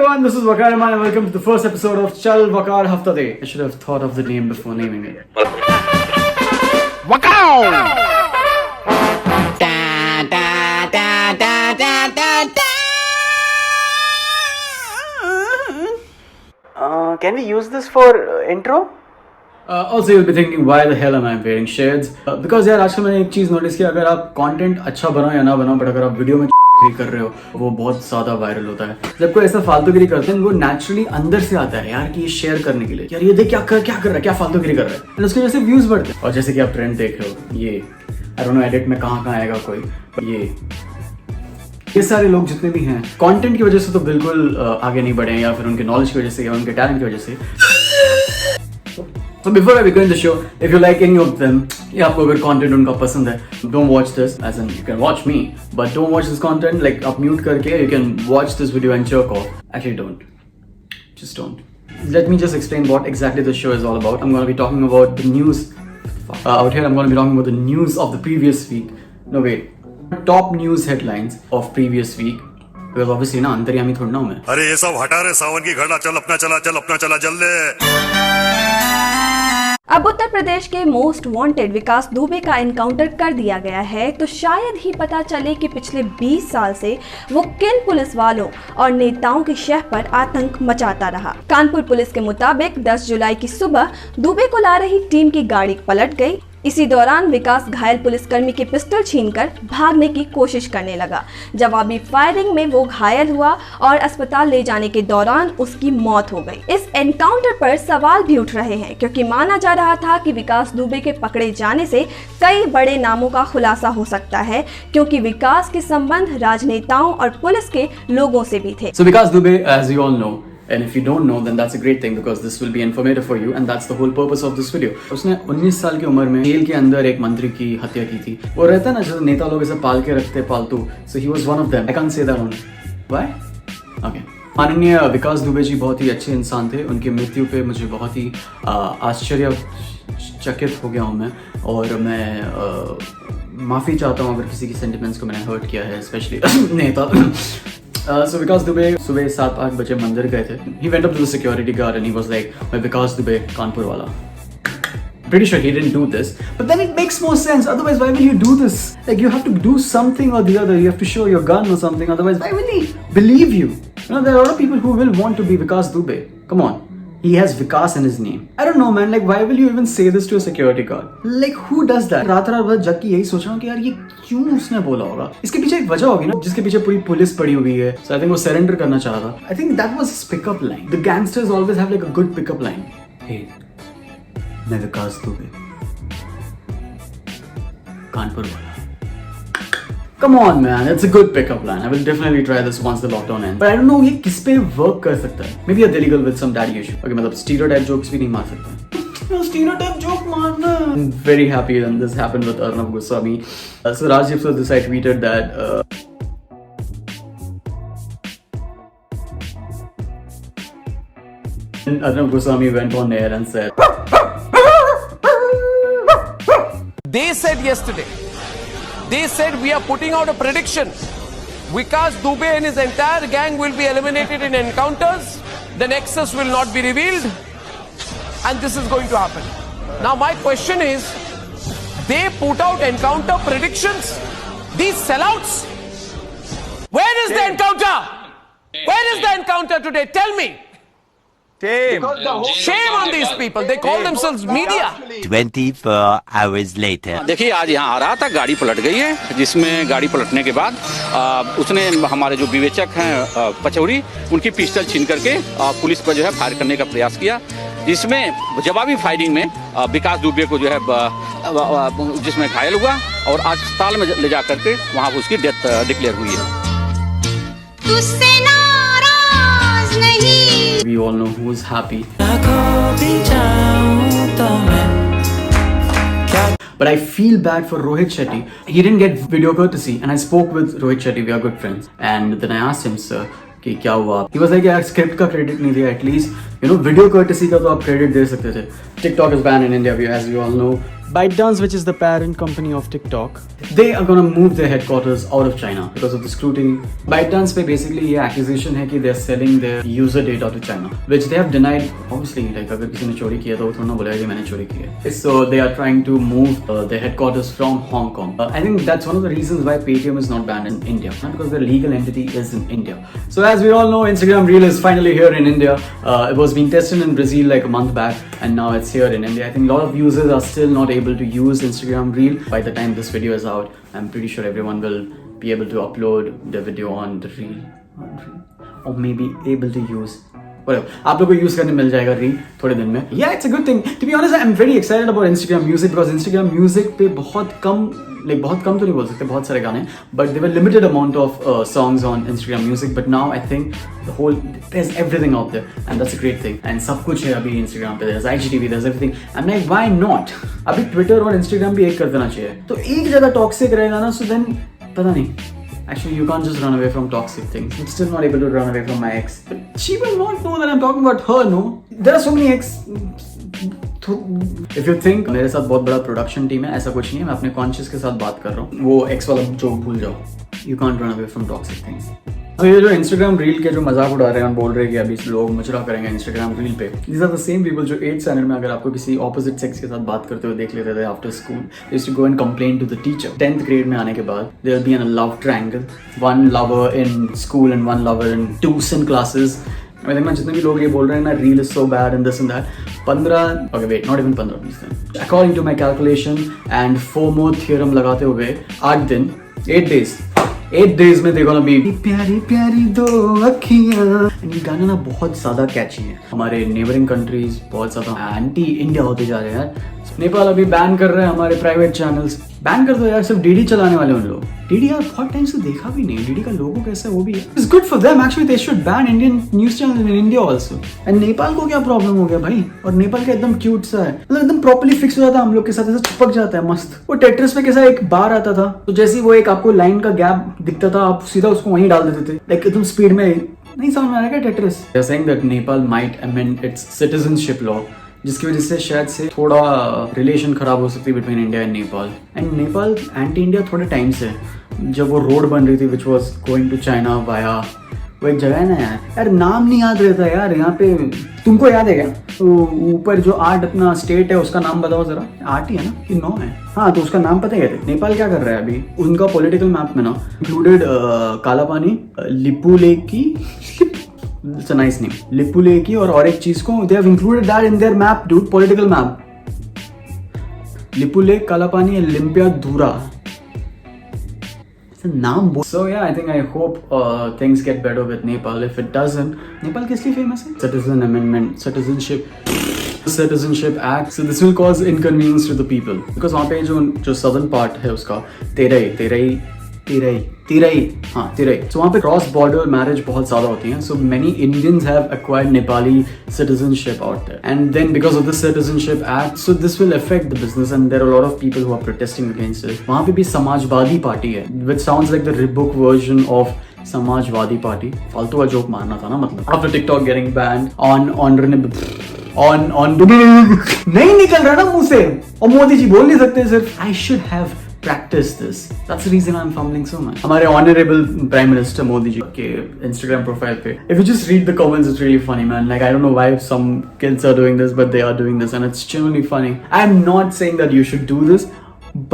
everyone, this is Waqar Rahman and welcome to the first episode of Chal Waqar Hafta Day. I should have thought of the name before naming it. Waqar! Can we use this for intro? Also you'll be thinking why the hell am I wearing shades? Because यार आजकल मैंने एक चीज notice किया, अगर आप content अच्छा बनाओ या ना बनाओ, बट अगर आप वीडियो में कर रहे हो वो बहुत ज्यादा वायरल होता है. जब कोई ऐसा फालतूगिरी करते हैं वो नेचुरली अंदर से आता है यार कि ये शेयर करने के लिए, यार ये देख क्या कर रहा है, क्या फालतूगिरी कर रहा है, और उसकी वजह से व्यूज बढ़ते हैं. और जैसे कि आप ट्रेंड देख रहे हो, ये आई डोंट नो एडिट में कहाँ आएगा कोई, ये सारे लोग जितने भी हैं कंटेंट की वजह से तो बिल्कुल आगे नहीं बढ़े, या फिर उनके नॉलेज की वजह से या उनके टैलेंट की वजह से. So before I begin the show, if you like any of them, या आपको अगर content उनका पसंद है, don't watch this, as in you can watch me, but don't watch this content. Like आप mute करके you can watch this video and jerk off. Actually don't, just don't. Let me just explain what exactly the show is all about. I'm going to be talking about the news out here. I'm going to be talking about the news of the previous week. No wait, top news headlines of previous week. Because obviously ना अंतर्यामी थोड़ा ना हूँ मैं. अरे ये सब हटा रे सावन की घड़ा, चल अपना चला जल्दी. अब उत्तर प्रदेश के मोस्ट वांटेड विकास दुबे का एनकाउंटर कर दिया गया है, तो शायद ही पता चले कि पिछले 20 साल से वो किन पुलिस वालों और नेताओं की शह पर आतंक मचाता रहा. कानपुर पुलिस के मुताबिक 10 जुलाई की सुबह दुबे को ला रही टीम की गाड़ी पलट गई. इसी दौरान विकास घायल पुलिसकर्मी की पिस्टल छीनकर भागने की कोशिश करने लगा. जवाबी फायरिंग में वो घायल हुआ और अस्पताल ले जाने के दौरान उसकी मौत हो गई. इस एनकाउंटर पर सवाल भी उठ रहे हैं क्योंकि माना जा रहा था कि विकास दुबे के पकड़े जाने से कई बड़े नामों का खुलासा हो सकता है, क्योंकि विकास के संबंध राजनेताओं और पुलिस के लोगों से भी थे. So Vikas Dubey, as you all know, and if you don't know then that's a great thing because this will be informative for you and that's the whole purpose of this video. उसने 19 साल की उम्र में jail के अंदर एक मंत्री की हत्या की थी. वो रहता है ना जो नेता लोग इसे पाल के रखते पालतू. So he was one of them. I can't say that only. Why? Okay. माननीय विकास दुबे जी बहुत ही अच्छे इंसान थे. उनकी मृत्यु पे मुझे बहुत ही आश्चर्यचकित हो गया हूँ मैं, और मैं माफ़ी चाहता हूँ अगर किसी की सेंटिमेंट्स को मैंने हर्ट किया है, स्पेशली नेता. So Vikas Dubey सुबह 7-8 बजे मंदिर गए थे. He went up to the security guard and he was like, "मैं Vikas Dubey, कानपुर वाला." Pretty sure he didn't do this, but then it makes more sense. Otherwise, why will you do this? Like you have to do something or the other. You have to show your gun or something. Otherwise, why will he believe you? You know, there are a lot of people who will want to be Vikas Dubey. Come on. He has Vikas in his name. I don't know man, like why will you even say this to a security guard? Like who does that? रात भर जग के यही सोच रहा हूँ कि यार ये क्यों उसने बोला होगा. इसके पीछे एक वजह होगी ना, जिसके पीछे पूरी पुलिस पड़ी हुई है. So I think वो सरेंडर करना चाहा था. I think that was his pick-up line. The gangsters always have like a good pick-up line. Hey, मैं विकास दुबे, कानपुर वाला. Come on man, it's a good pick-up line. I will definitely try this once the lockdown ends. But I don't know ये किस पे work कर सकता है. Maybe a Delhi girl with some daddy issue. Okay, मतलब stereotype jokes भी नहीं मार सकता. Stereotype joke मारना. I'm very happy that this happened with Arnab Goswami. So Rajdeep Sir, this I tweeted that. And Arnab Goswami went on air and said. They said yesterday, they said we are putting out a prediction. Vikas Dubey and his entire gang will be eliminated in encounters. The nexus will not be revealed. And this is going to happen. Now my question is, they put out encounter predictions. These sellouts. Where is the encounter? Where is the encounter today? Tell me. Shame on these people. They call themselves media. 24 hours later. देखिए आज यहाँ आ रहा था, गाड़ी पलट गई है, जिसमें गाड़ी पलटने के बाद उसने हमारे जो विवेचक हैं पचौरी, उनकी पिस्टल छीन करके पुलिस पर जो है फायर करने का प्रयास किया, जिसमें जवाबी फायरिंग में विकास दुबे को जो है जिसमें घायल हुआ और अस्पताल में ले जा करके वहाँ उसकी डेथ डिक्लेयर हुई है. We all know who's happy. But I feel bad for Rohit Shetty. He didn't get video courtesy, and I spoke with Rohit Shetty. We are good friends, and then I asked him, "Sir, कि क्या हुआ?" He was like, "यार script का credit नहीं दिया, at least you know video courtesy का तो आप क्रेडिट दे सकते थे." TikTok is banned in India, as we all know. ByteDance, which is the parent company of TikTok, they are gonna move their headquarters out of China because of the scrutiny. ByteDance पे basically ये accusation है कि they are selling their user data to China, which they have denied. Obviously, like अगर किसी ने चोरी किया तो वो थोड़ा ना बोलेगा कि मैंने चोरी की है. So they are trying to move their headquarters from Hong Kong. I think that's one of the reasons why Paytm is not banned in India, not because their legal entity is in India. So as we all know, Instagram Reel is finally here in India. It was being tested in Brazil like a month back, and now it's here in India. I think a lot of users are still not able to use Instagram Reel. By the time this video is out, I'm pretty sure everyone will be able to upload the video on the Reel, or maybe able to use whatever. आप लोगों को use करने मिल जाएगा reel थोड़े दिन में. Yeah, it's a good thing. To be honest, I'm very excited about Instagram Music because Instagram Music पे बहुत कम तो नहीं बोल सकते, बहुत सारे गाने, but there were limited amount of songs on Instagram Music. But now I think there's everything out there, and that's a great thing. And सब कुछ है अभी Instagram पे. There's IGTV, there's everything. I'm like, why not? अभी Twitter और Instagram भी एक कर देना चाहिए. तो एक जगह टॉक्सिक रहेगा ना, so then पता नहीं. Actually, you can't just run away from toxic things. I'm still not able to run away from my ex. But she will not know that I'm talking about her, no? There are so many ex. If you think मेरे साथ बहुत बड़ा production team है, ऐसा कुछ नहीं है. मैं अपने कॉन्शियस के साथ बात कर रहा हूँ. वो एक्स वाला जोक भूल जाओ. You can't run away from toxic things. तो ये जो Instagram Reel के जो मजाक उड़ा रहे हैं और बोल रहे हैं कि अभी लोग मुचरा करेंगे Instagram Reel पे. These are the same people जो 8th standard में अगर आपको किसी opposite sex के साथ बात करते हुए देख लेते थे after school, they used to go and complain to the teacher. 10th grade में आने के बाद there will be a love triangle, one lover in school and one lover in tuition classes. I think जितने भी लोग ये बोल रहे हैं ना Reel is so bad and this and that. 15, okay wait, not even 15 please then. According to my calculation and FOMO theorem लगाते हुए 8 दिन, 8 days में देखो ना भी प्यारी प्यारी दो अखियां. एंड ये गाना ना बहुत ज्यादा कैची है. हमारे नेबरिंग कंट्रीज बहुत ज्यादा एंटी इंडिया होते जा रहे हैं यार. नेपाल अभी बैन कर रहे हैं हमारे प्राइवेट चैनल्स. बैन कर दो यार, सिर्फ डीडी चलाने वाले उन लोग. डीडी यार बहुत टाइम से देखा भी नहीं. डीडी का लोगो कैसा है वो भी है. It's good for them actually. They should ban Indian news channel in India also. And Nepal को क्या प्रॉब्लम हो गया भाई? और नेपाल का एकदम क्यूट सा है, मतलब एकदम प्रॉपर्ली फिक्स हो जाता है हम लोग के साथ, ऐसा चिपक जाता है मस्त. वो टेट्रिस में कैसा एक बार आता था, तो जैसे वो एक आपको लाइन का गैप दिखता था, आप सीधा उसको वहीं डाल देते थे लाइक एकदम स्पीड में. नहीं समझ में आ रहा क्या टेट्रिस? They are saying that Nepal might amend its citizenship law, जिसकी वजह से शायद से थोड़ा रिलेशन खराब हो सकती है between India and Nepal. And Nepal anti India थोड़े टाइम से. जब वो रोड बन रही थी which was going to China via, वो एक जगह है ना यार, नाम नहीं याद रहता यार यहाँ पे. तुमको याद है क्या? तो ऊपर जो 8 अपना स्टेट है उसका नाम बताओ जरा. 8 ही है ना कि 9 है? हाँ, तो उसका नाम पता है. नेपाल क्या कर रहा है अभी? उनका पॉलिटिकल मैप में ना included Kalapani, Lipulekh, it's a nice name, Lipulekh और एक चीज को they have included that in their map dude, political map. Lipulekh, Kalapani, Limpiyadhura. नाम. So yeah, I think I hope things get better with Nepal. If it doesn't, Nepal किस लिए famous है? Citizen Amendment, Citizenship Act. So this will cause inconvenience to the people because वहाँ पे जो southern part है उसका तिरई. So वहाँ पे क्रॉस बॉर्डर मैरिज बहुत ज़्यादा होती हैं. So many Indians have acquired Nepali citizenship out there, and then because of the Citizenship Act, so this will affect the business, and there are a lot of people who are protesting against it. वहाँ पे भी Samajwadi party है, which sounds like the Reebok version of Samajwadi party. फालतू का joke मारना था ना, मतलब after TikTok getting banned on नहीं निकल रहा ना मुंह से, और मोदी जी बोल नहीं सकते सिर्फ. I should have practice this. That's the reason I'm fumbling so much. हमारे honorable Prime Minister Modi ji के Instagram profile पे, if you just read the comments, it's really funny, man. Like I don't know why some kids are doing this, but they are doing this, and it's genuinely funny. I'm not saying that you should do this,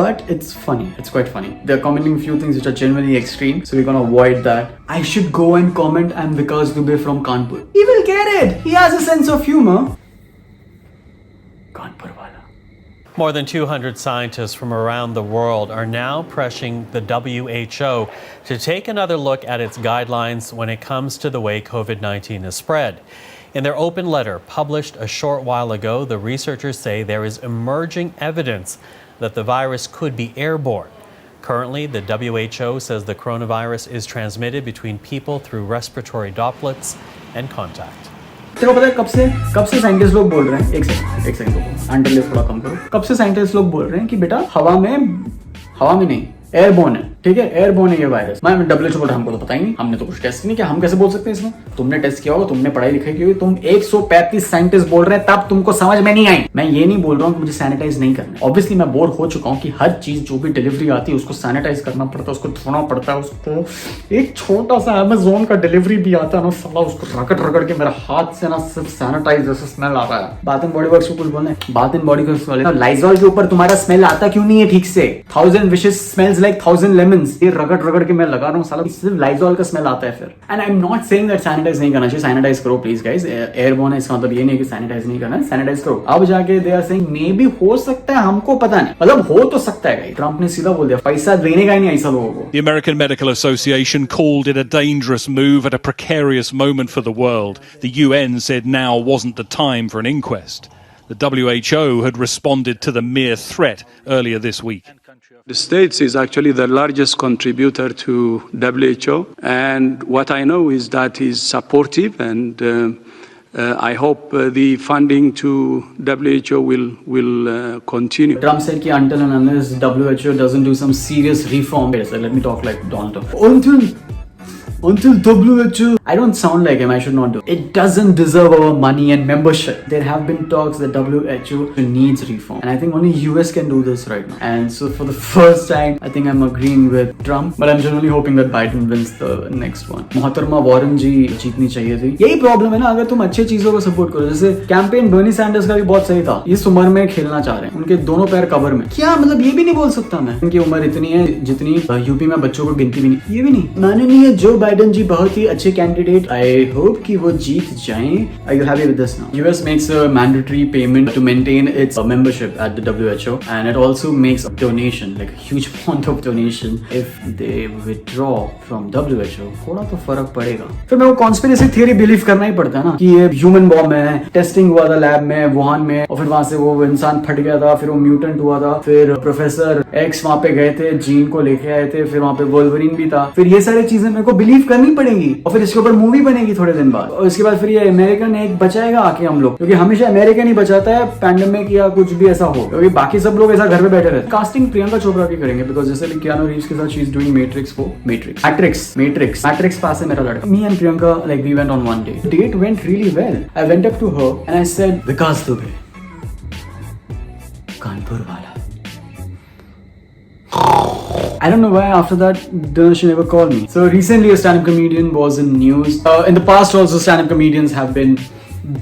but it's funny. It's quite funny. They're commenting few things which are genuinely extreme, so we're gonna avoid that. I should go and comment, I'm Vikas Dubey from Kanpur. He will get it. He has a sense of humor. Kanpur wala. More than 200 scientists from around the world are now pressuring the WHO to take another look at its guidelines when it comes to the way COVID-19 is spread. In their open letter published a short while ago, the researchers say there is emerging evidence that the virus could be airborne. Currently, the WHO says the coronavirus is transmitted between people through respiratory droplets and contact. तेरे को पता है कब से scientist लोग बोल रहे हैं? एक सेकंड रुको, अंडरलेस थोड़ा कम करो. कब से साइंटिस्ट लोग बोल रहे हैं कि बेटा हवा में नहीं, एयरबोर्न है. ठीक है, एयरबोर्न है ये वायरस। मैं WHO बोल रहा, हमको तो पता ही नहीं, हमने तो कुछ टेस्ट नहीं किया, हम कैसे बोल सकते हैं इसमें? तुमने टेस्ट किया होगा, तुमने पढ़ाई लिखाई की होगी, तुम 135 साइंटिस्ट बोल रहे हैं तब तुमको समझ में नहीं आई। मैं ये नहीं बोल रहा हूँ कि मुझे सैनिटाइज नहीं करना। ऑब्वियसली मैं बोर हो चुका हूँ कि हर चीज जो भी डिलीवरी आती है उसको सैनिटाइज करना पड़ता है, उसको धोना पड़ता है, उसको एक छोटा सा अमेज़न का डिलीवरी भी आता है ना साला, उसको रगड़ रगड़ के मेरा हाथ से ना सिर्फ सैनिटाइज जैसा स्मेल आ रहा है। बात इन बॉडी वर्क्स को कुछ बोलना, बात इन बॉडी वर्क्स वाले लाइजॉल के ऊपर तुम्हारा स्मेल आता क्यों नहीं है ठीक से? 1000 विशेस स्मेल्स लाइक 1000 लेमन्स, ये रगड़ रगड़ के मैं लगा रहा हूँ साला, सिर्फ लाइजॉल का स्मेल आता है फिर। And I am not saying that sanitize नहीं करना चाहिए, सैनिटाइज करो प्लीज गाइस, एयरबोर्न है इसका मतलब ये नहीं कि सैनिटाइज नहीं करना है, सैनिटाइज करो। अब जाके they are saying maybe हो सकता है, हमको पता नहीं, मतलब हो तो सकता है गाइस। ट्रंप ने सीधा बोल दिया पैसा देने का ही नहीं ऐसा लोगों को। The American Medical Association called it a dangerous move at a precarious moment for the world. The UN said now wasn't the time for an inquest. The WHO had responded to the mere threat earlier this week. The States is actually the largest contributor to WHO, and what I know is that he's supportive, and I hope the funding to WHO will continue. Trump said कि until and unless WHO doesn't do some serious reform, let me talk like Donald Trump. Until WHO, I don't sound like him, I should not do. It doesn't deserve our money and membership. There have been talks that WHO needs reform. And I think only US can do this right now. And so for the first time, I think I'm agreeing with Trump. But I'm generally hoping that Biden wins the next one. मोहतरमा Warren जी जीतनी चाहिए थी। यही problem है ना, अगर तुम अच्छी चीजों को सपोर्ट करो, जैसे कैंपेन बर्नी सैंडर्स का भी बहुत सही था, इस उम्र में खेलना चाह रहे हैं, उनके दोनों पैर कवर में, क्या मतलब ये भी नहीं बोल सकता मैं, उनकी उम्र इतनी है जितनी यूपी में बच्चों को गिनती भी नहीं, ये भी नहीं। माननीय जो बाइडेन जी बहुत ही अच्छे कैंडिडेट, आई होप कि वो जीत जाएं। Are you happy with this now? US makes a mandatory payment to maintain its membership at the WHO, and it also makes a donation, like a huge amount of donation, if they withdraw from WHO. थोड़ा तो फर्क पड़ेगा। फिर मैं वो conspiracy theory believe करना ही पड़ता है ना कि ये ह्यूमन बॉम्ब है, टेस्टिंग हुआ था लैब में वुहान में, और फिर वहां से वो इंसान फट गया था, फिर वो म्यूटेंट हुआ था, फिर प्रोफेसर एक्स वहां पे गए थे, जीन को लेके आए थे, फिर वहां पे वोल्वरिन भी था, फिर ये सारी चीजें मेरे को बिलीव करनी पड़ेगी, और फिर इसके ऊपर मूवी बनेगी थोड़े दिन बाद, और इसके बाद फिर ये अमेरिकन एक बचाएगा आके हम लोग, क्योंकि हमेशा अमेरिकन ही बचाता है पैंडेमिक या कुछ भी ऐसा हो, क्योंकि बाकी सब लोग ऐसा घर पे बैठे रहते। कास्टिंग प्रियंका चोपड़ा की करेंगे, बिकॉज जैसे कियानू रीव्स के साथ शी इज डूइंग मैट्रिक्स पास है मेरा लड़का। Me and Priyanka like we went on one date went really well. I went up to her and I said Vikas Dubey Kanpur वाला। I don't know why after that she never called me. So recently a stand-up comedian was in news. In the past also stand-up comedians have been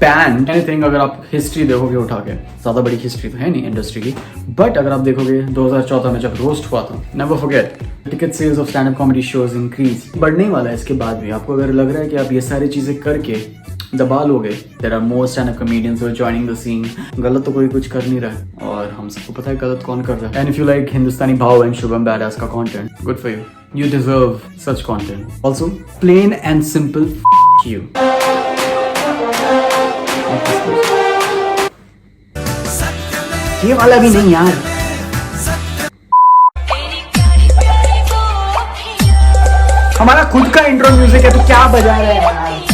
banned. Anything अगर आप history देखोगे उठा के, ज़्यादा बड़ी history तो है नहीं इंडस्ट्री की, but अगर आप देखोगे 2014 में जब रोस्ट हुआ था, never forget, ticket sales of stand-up comedy shows increased. बढ़ने वाला है इसके बाद भी। आपको अगर लग रहा है कि आप ये सारी चीज़ें करके दबा लोगे, there are more stand-up comedians who are joining the scene. गलत तो कोई कुछ कर नहीं रहा है, और हम सबको पता है गलत कौन कर रहा है। And if you like हिंदुस्तानी भाव and शुभम badass का content, good for you. You deserve such content. Also, plain and simple you. ये वाला भी नहीं यार। हमारा खुद का इंट्रो म्यूजिक है, तो क्या बजा रहे हैं यार।